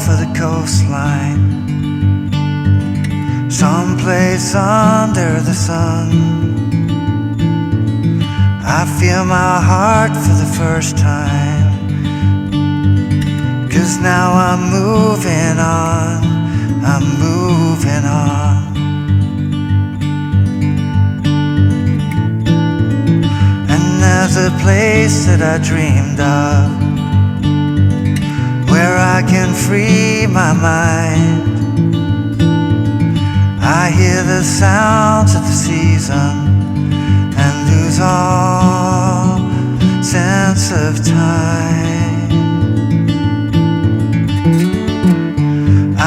for the coastline, someplace under the sun. I feel my heart for the first time, 'cause now I'm moving on, I'm moving on. And there's a place that I dreamed of, where I can free my mind. I hear the sounds of the season and lose all sense of time.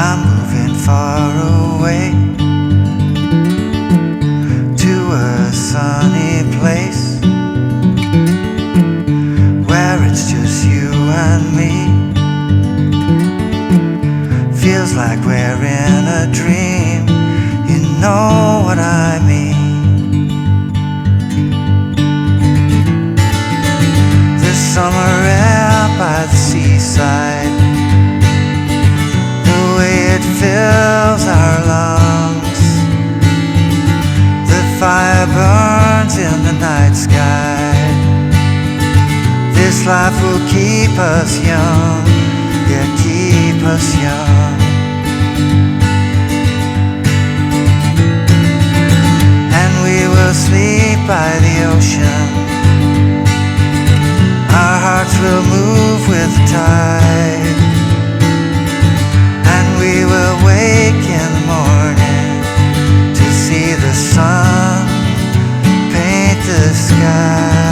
I'm moving far away to a sunny place, where it's just you and me. Feels like we're in a dream, you know what I mean. The summer air by the seaside, the way it fills our lungs. The fire burns in the night sky. This life will keep us young, yeah, keep us young. And we will sleep by the ocean, our hearts will move with the tide, and we will wake in the morning to see the sun paint the sky.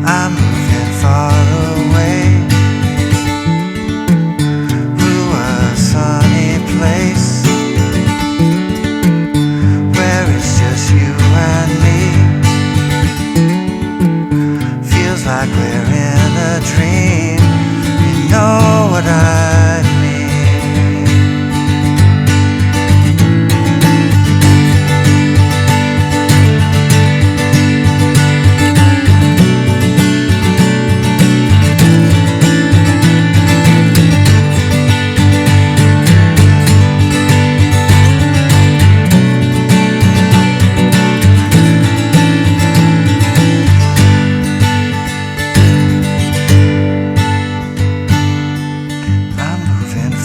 I'm moving far away to a sunny place, where it's just you and me. Feels like we're in a dream, you know what I mean.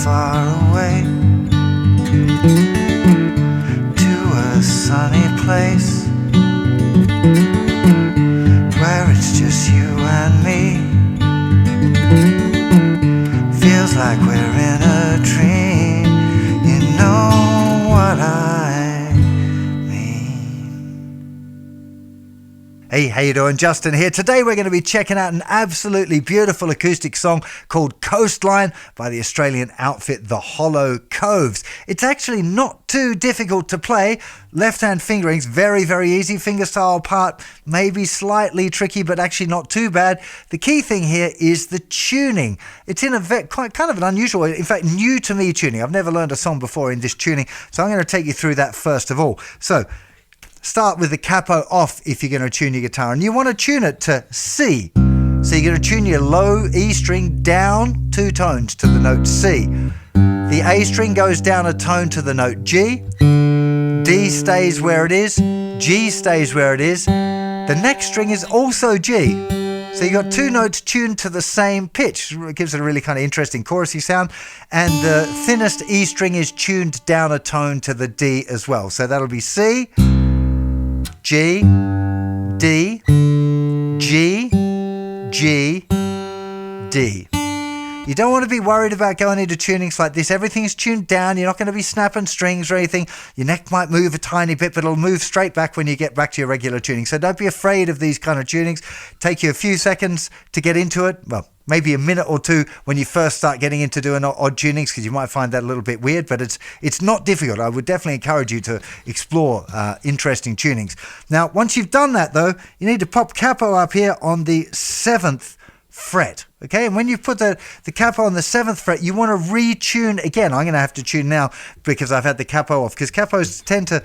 Far away to a sunny place, where it's just you and me. Feels like we're in a dream, you know what I mean. Hey, how you doing? Justin here. Today we're going to be checking out an absolutely beautiful acoustic song called Coastline by the Australian outfit The Hollow Coves. It's actually not too difficult to play. Left-hand fingering's very, very easy. Fingerstyle part maybe slightly tricky, but actually not too bad. The key thing here is the tuning. It's in a quite kind of an unusual, in fact, new to me tuning. I've never learned a song before in this tuning, so I'm going to take you through that first of all. So, start with the capo off if you're going to tune your guitar, and you want to tune it to C. So you're going to tune your low E string down 2 tones to the note C. The A string goes down a tone to the note G. D stays where it is. G stays where it is. The next string is also G. So you've got 2 notes tuned to the same pitch. It gives it a really kind of interesting chorusy sound. And the thinnest E string is tuned down a tone to the D as well. So that'll be C, G, D, G, G, D. You don't want to be worried about going into tunings like this. Everything's tuned down. You're not going to be snapping strings or anything. Your neck might move a tiny bit, but it'll move straight back when you get back to your regular tuning. So don't be afraid of these kind of tunings. Take you a few seconds to get into it. Well, maybe a minute or two when you first start getting into doing odd tunings, because you might find that a little bit weird, but it's not difficult. I would definitely encourage you to explore interesting tunings. Now, once you've done that, though, you need to pop capo up here on the 7th fret. Okay, and when you put the capo on the 7th fret, you want to retune again. I'm going to have to tune now because I've had the capo off, because capos tend to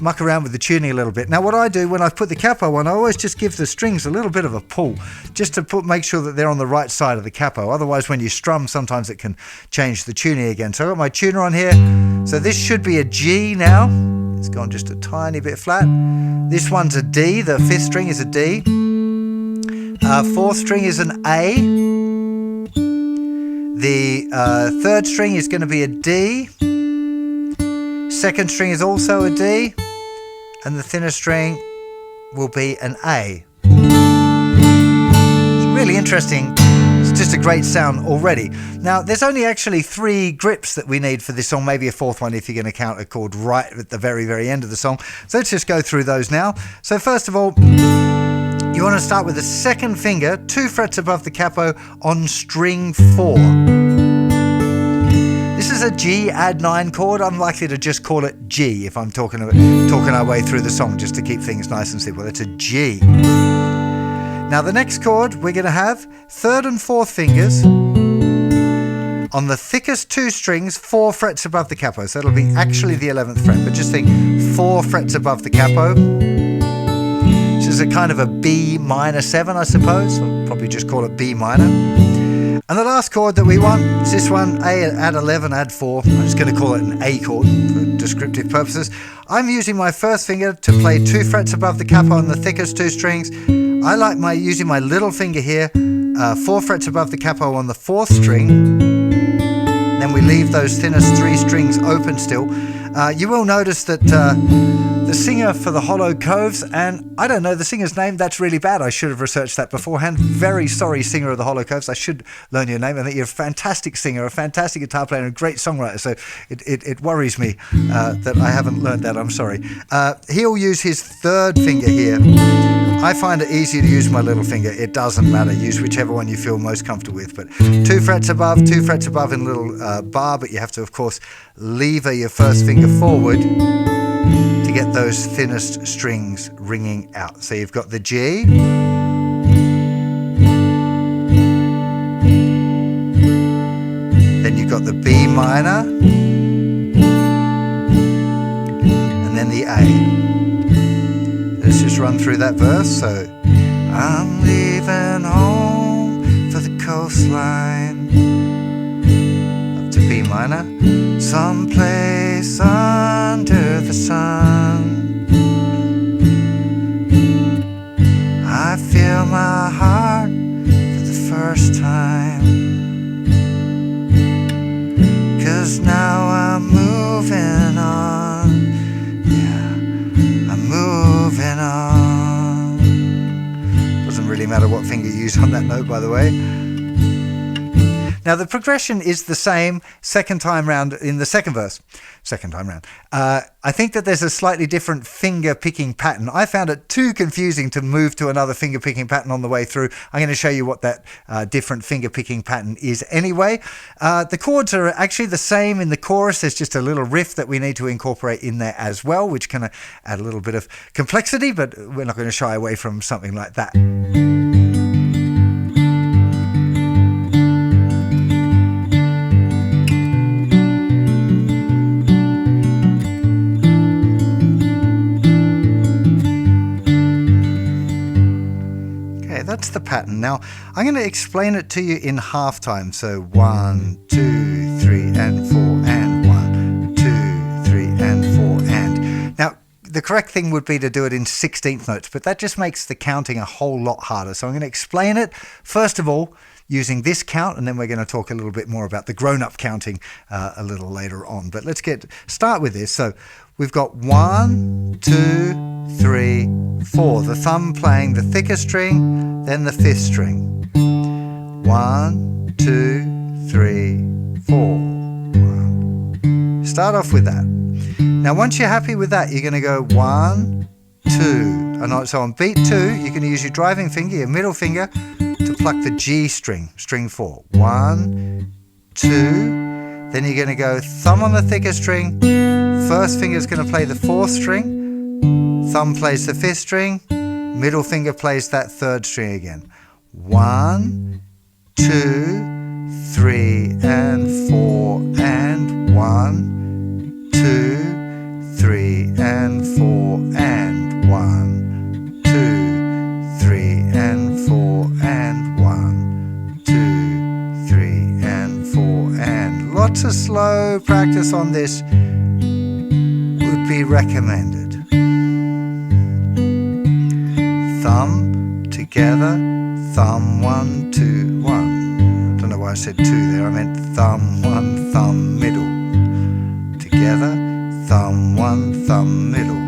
muck around with the tuning a little bit. Now what I do when I put the capo on, I always just give the strings a little bit of a pull, just to make sure that they're on the right side of the capo. Otherwise when you strum, sometimes it can change the tuning again. So I've got my tuner on here. So this should be a G now. It's gone just a tiny bit flat. This one's a D, the 5th string is a D. 4th string is an A. The 3rd string is going to be a D. 2nd string is also a D, and the thinner string will be an A. It's really interesting. It's just a great sound already. Now, there's only actually 3 grips that we need for this song, maybe a 4th one if you're going to count a chord right at the very, very end of the song. So let's just go through those now. So first of all, you want to start with the 2nd finger, 2 frets above the capo on string 4. This is a G add 9 chord. I'm likely to just call it G if I'm talking our way through the song, just to keep things nice and simple. It's a G. Now the next chord we're going to have 3rd and 4th fingers on the thickest 2 strings, 4 frets above the capo. So it'll be actually the 11th fret, but just think 4 frets above the capo. This is a kind of a B minor 7, I suppose. I'll probably just call it B minor. And the last chord that we want is this one, A add 11, add 4. I'm just going to call it an A chord for descriptive purposes. I'm using my 1st finger to play 2 frets above the capo on the thickest 2 strings. I like using my little finger here, 4 frets above the capo on the 4th string. Then we leave those thinnest 3 strings open still. You will notice that the singer for the Hollow Coves, and I don't know the singer's name, that's really bad. I should have researched that beforehand. Very sorry, singer of the Hollow Coves. I should learn your name. I think you're a fantastic singer, a fantastic guitar player, and a great songwriter. So it worries me that I haven't learned that. I'm sorry. He'll use his 3rd finger here. I find it easier to use my little finger. It doesn't matter. Use whichever one you feel most comfortable with. But 2 frets above in a little bar, but you have to, of course, lever your 1st finger forward to get those thinnest strings ringing out. So you've got the G. Then you've got the B minor. And then the A. Let's just run through that verse. So, I'm leaving home for the coastline, up to B minor, someplace under the sun. I feel my heart for the first time, 'cause now I'm moving on. Moving on. Doesn't really matter what finger you use on that note, by the way. Now the progression is the same second time round in the second verse. Second time round. I think that there's a slightly different finger picking pattern. I found it too confusing to move to another finger picking pattern on the way through. I'm going to show you what that different finger picking pattern is anyway. The chords are actually the same in the chorus. There's just a little riff that we need to incorporate in there as well, which can add a little bit of complexity, but we're not going to shy away from something like that. That's the pattern. Now, I'm going to explain it to you in half time. So 1, 2, 3, and 4, and 1, 2, 3, and 4, and. Now, the correct thing would be to do it in 16th notes, but that just makes the counting a whole lot harder. So I'm going to explain it, first of all, using this count, and then we're going to talk a little bit more about the grown-up counting a little later on. But let's start with this. So we've got 1, 2, 3, 4. The thumb playing the thicker string, then the 5th string. 1, 2, 3, 4. Start off with that. Now, once you're happy with that, you're going to go 1, 2. And so on beat 2, you're going to use your driving finger, your middle finger, to pluck the G string, string 4. 1, 2. Then you're going to go thumb on the thicker string. First finger is going to play the 4th string. Thumb plays the 5th string. Middle finger plays that 3rd string again. 1, 2, 3, and 4, and 1, 2, 3, and lots of slow practice on this would be recommended. Thumb together, thumb 1, 2, 1. I don't know why I said 2 there, I meant thumb 1, thumb middle. Together, thumb 1, thumb middle.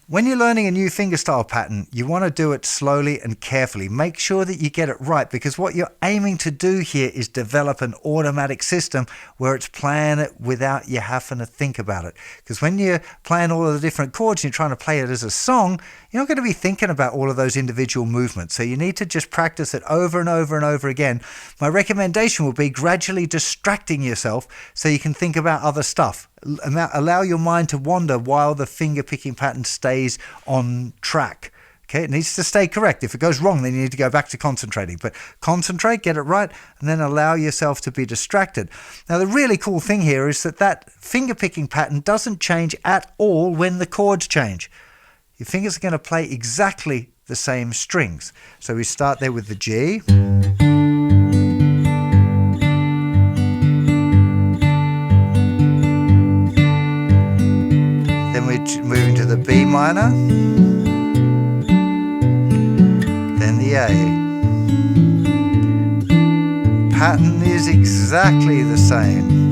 When you're learning a new fingerstyle pattern, you want to do it slowly and carefully. Make sure that you get it right, because what you're aiming to do here is develop an automatic system where it's playing it without you having to think about it. Because when you're playing all of the different chords and you're trying to play it as a song, you're not going to be thinking about all of those individual movements. So you need to just practice it over and over and over again. My recommendation would be gradually distracting yourself so you can think about other stuff. Allow your mind to wander while the finger picking pattern stays on track. Okay, it needs to stay correct. If it goes wrong, then you need to go back to concentrating. But concentrate, get it right, and then allow yourself to be distracted. Now, the really cool thing here is that finger picking pattern doesn't change at all when the chords change. Your fingers are going to play exactly the same strings. So we start there with the G. Then we move into the B minor, then the A. Pattern is exactly the same.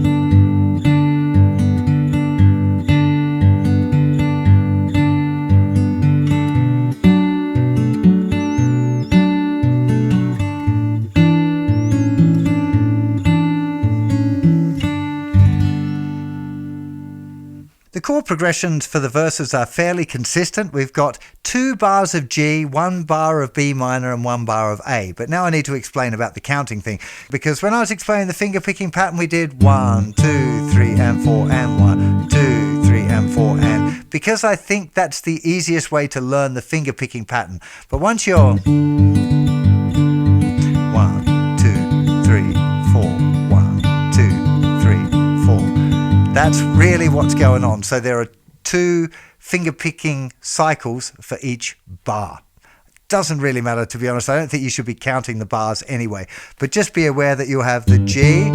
The chord progressions for the verses are fairly consistent. We've got 2 bars of G, 1 bar of B minor and 1 bar of A. But now I need to explain about the counting thing, because when I was explaining the finger picking pattern, we did 1, 2, 3 and 4 and 1, 2, 3 and 4 and, because I think that's the easiest way to learn the finger picking pattern. But once you're 1, 2, 3, 4, 1, 2, 3, 4, that's really what's going on. So there are 2 finger picking cycles for each bar. Doesn't really matter, to be honest. I don't think you should be counting the bars anyway. But just be aware that you'll have the G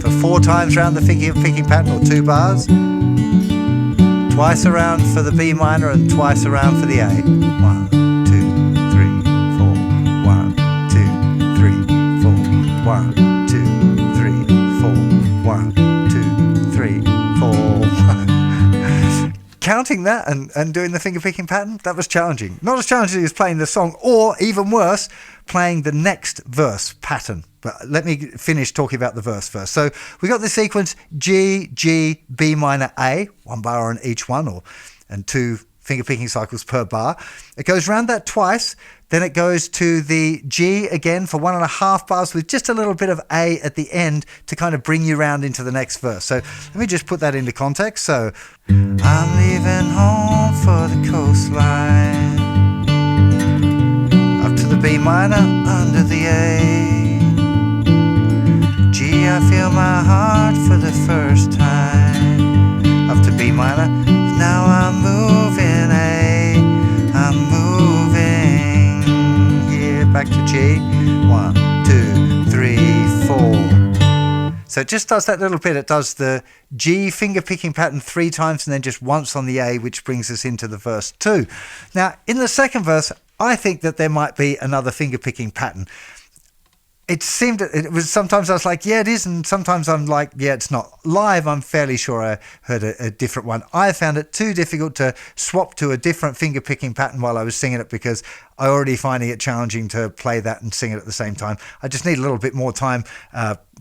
for 4 times around the finger picking pattern, or 2 bars. Twice around for the B minor and twice around for the A. 1, 2, 3, 4. 1, 2, 3, 4. 1, 2, 3, 4. 1, 2, 3, 4. Counting that and doing the finger picking pattern, that was challenging. Not as challenging as playing the song, or even worse, playing the next verse pattern. But let me finish talking about the verse first. So we got the sequence G, G, B minor, A, 1 bar on each one, and 2 finger picking cycles per bar. It goes around that twice. Then it goes to the G again for 1.5 bars with just a little bit of A at the end to kind of bring you round into the next verse. So let me just put that into context. So I'm leaving home for the coastline, up to the B minor, under the A. G, I feel my heart for the first time, up to B minor. Now I'm moving A, I'm moving here, back to G. 1, 2, 3, 4. So it just does that little bit. It does the G finger picking pattern 3 times and then just once on the A, which brings us into the verse 2. Now, in the second verse, I think that there might be another finger picking pattern. It was sometimes I was like, yeah, it is, and sometimes I'm like, yeah, it's not. Live, I'm fairly sure I heard a different one. I found it too difficult to swap to a different finger picking pattern while I was singing it, because I already finding it challenging to play that and sing it at the same time. I just need a little bit more time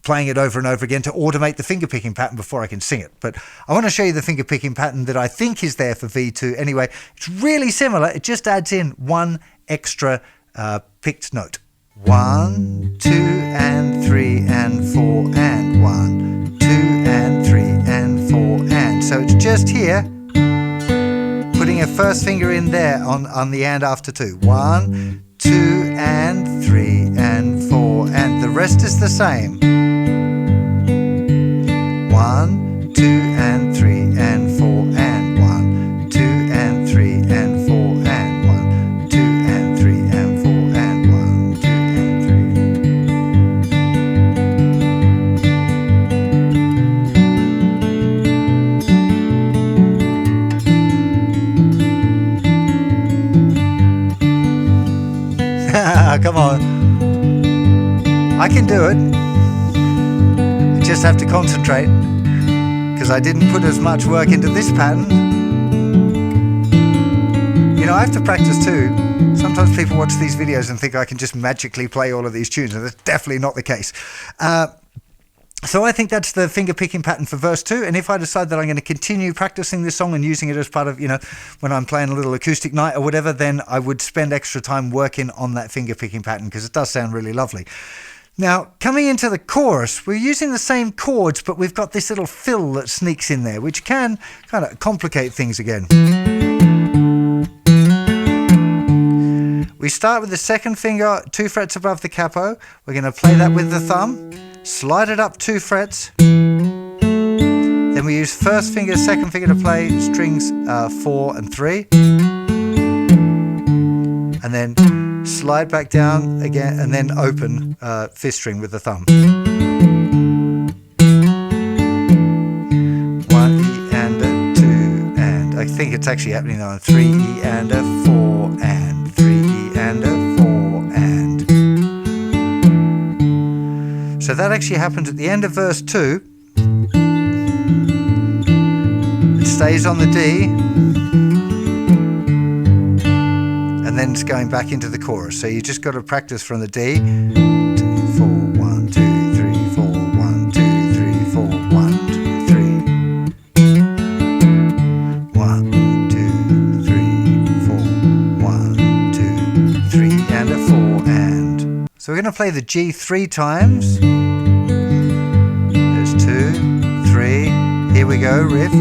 playing it over and over again to automate the finger picking pattern before I can sing it. But I want to show you the finger picking pattern that I think is there for V2 anyway. It's really similar. It just adds in 1 extra picked note. 1, 2 and 3 and 4 and 1, 2 and 3 and 4 and. So it's just here, putting a first finger in there on the and after 2. 1, 2 and 3 and 4 and the rest is the same. 1, 2 and 3 and 4 and 1, 2 and 3 and 4 and 1, 2 and 3 and 4 and 1. Come on. I can do it. I just have to concentrate because I didn't put as much work into this pattern. You know, I have to practice too. Sometimes people watch these videos and think I can just magically play all of these tunes, and that's definitely not the case. So I think that's the finger picking pattern for verse 2. And if I decide that I'm going to continue practicing this song and using it as part of, you know, when I'm playing a little acoustic night or whatever, then I would spend extra time working on that finger picking pattern because it does sound really lovely. Now, coming into the chorus, we're using the same chords, but we've got this little fill that sneaks in there, which can kind of complicate things again. We start with the second finger 2 frets above the capo. We're going to play that with the thumb, slide it up 2 frets. Then we use first finger, second finger to play strings 4 and 3. And then slide back down again and then open 5th string with the thumb. 1 E and a 2 and I think it's actually happening on 3 E and a 4 and 3 E and a 4 and. So that actually happens at the end of verse 2. It stays on the D. And then it's going back into the chorus. So you just got to practice from the D. 2, 4, 1, 2, 3, 4, 1, 2, 3, 4, 1, 2, 3. 1, 2, 3, 4, 1, 2, 3, and a 4 and. So we're going to play the G 3 times. There's 2, 3. Here we go, riff.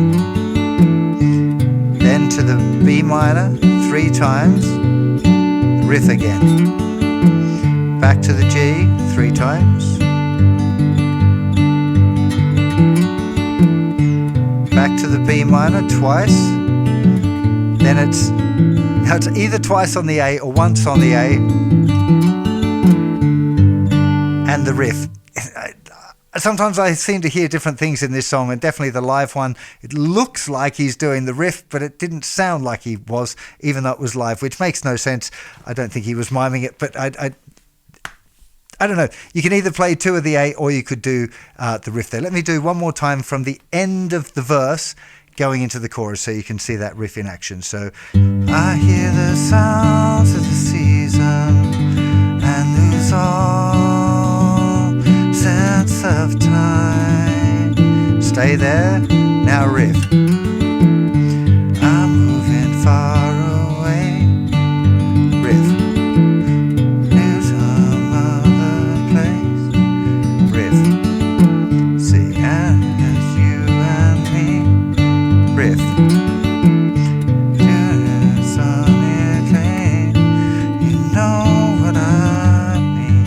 Then to the B minor 3 times. Riff again. Back to the G 3 times. Back to the B minor twice. Then it's either twice on the A or once on the A. And the riff. Sometimes I seem to hear different things in this song, and definitely the live one, it looks like he's doing the riff, but it didn't sound like he was, even though it was live, which makes no sense. I don't think he was miming it, but I don't know. You can either play 2 of the A or you could do the riff there. Let me do one more time from the end of the verse going into the chorus so you can see that riff in action. So, I hear the sounds of the season and lose all sense of time. Stay there, now riff. I'm moving far away. Riff. New some other place. Riff. See, and it's you and me. Riff. It's on your train. You know what I mean.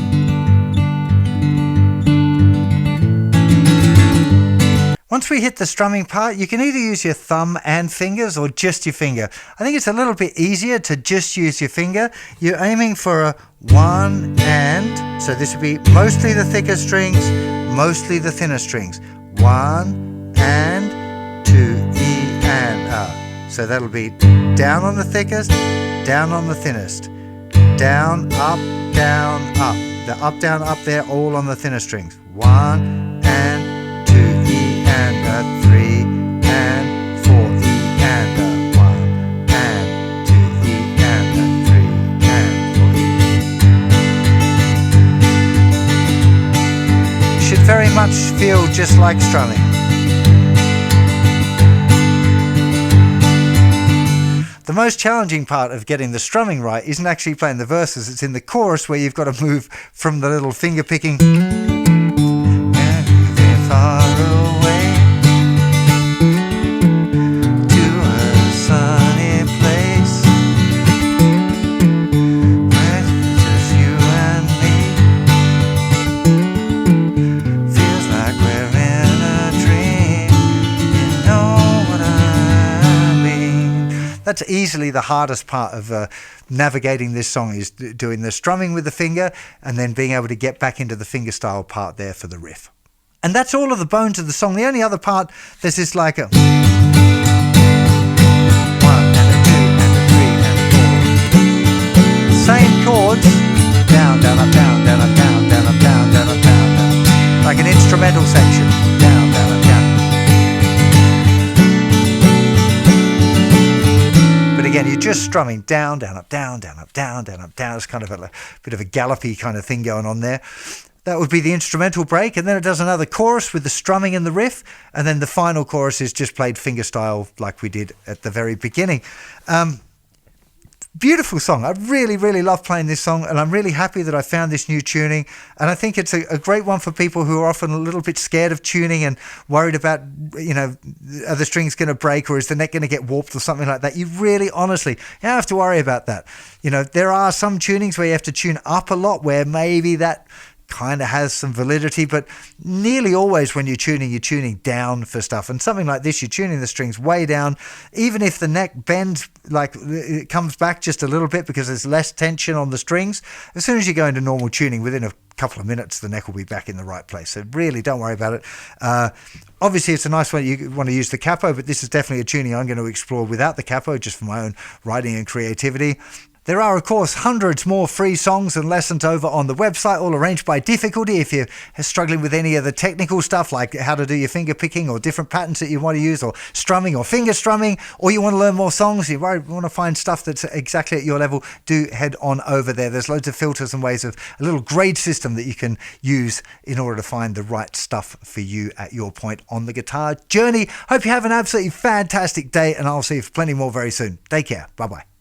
Once we hit the strumming part, you can either use your thumb and fingers or just your finger. I think it's a little bit easier to just use your finger. You're aiming for a 1 and, so this would be mostly the thicker strings, mostly the thinner strings. 1 and 2 E and A. So that'll be down on the thickest, down on the thinnest. Down, up, down, up. The up, down, up there, all on the thinner strings. 1 and 2 E and a 3 and 4 E and a 1 and 2 E and a 3 and 4 E. Should very much feel just like strumming. The most challenging part of getting the strumming right isn't actually playing the verses, it's in the chorus where you've got to move from the little finger picking and moving far away to a sunny place where it's just you and me. Feels like we're in a dream. You know what I mean. That's easily the hardest part of navigating this song, is doing the strumming with the finger and then being able to get back into the fingerstyle part there for the riff. And that's all of the bones of the song. The only other part, there's this like a 1 and a 2 and a 3 and a 4. Same chords, instrumental section. Down, down, up, down. But again, you're just strumming down, down, up, down, down, up, down, down, up, down. It's kind of a bit of a gallopy kind of thing going on there. That would be the instrumental break, and then it does another chorus with the strumming and the riff, and then the final chorus is just played fingerstyle like we did at the very beginning. Beautiful song. I really, really love playing this song, and I'm really happy that I found this new tuning. And I think it's a great one for people who are often a little bit scared of tuning and worried about, are the strings going to break or is the neck going to get warped or something like that. You really, honestly, you don't have to worry about that. There are some tunings where you have to tune up a lot, where maybe that kind of has some validity, but nearly always when you're tuning down for stuff. And something like this, you're tuning the strings way down. Even if the neck bends, like it comes back just a little bit because there's less tension on the strings, as soon as you go into normal tuning, within a couple of minutes, the neck will be back in the right place. So really don't worry about it. Obviously, it's a nice one. You want to use the capo, but this is definitely a tuning I'm going to explore without the capo, just for my own writing and creativity. There are, of course, hundreds more free songs and lessons over on the website, all arranged by difficulty. If you're struggling with any of the technical stuff, like how to do your finger picking or different patterns that you want to use, or strumming or finger strumming, or you want to learn more songs, you want to find stuff that's exactly at your level, do head on over there. There's loads of filters and ways of a little grade system that you can use in order to find the right stuff for you at your point on the guitar journey. Hope you have an absolutely fantastic day, and I'll see you for plenty more very soon. Take care. Bye-bye.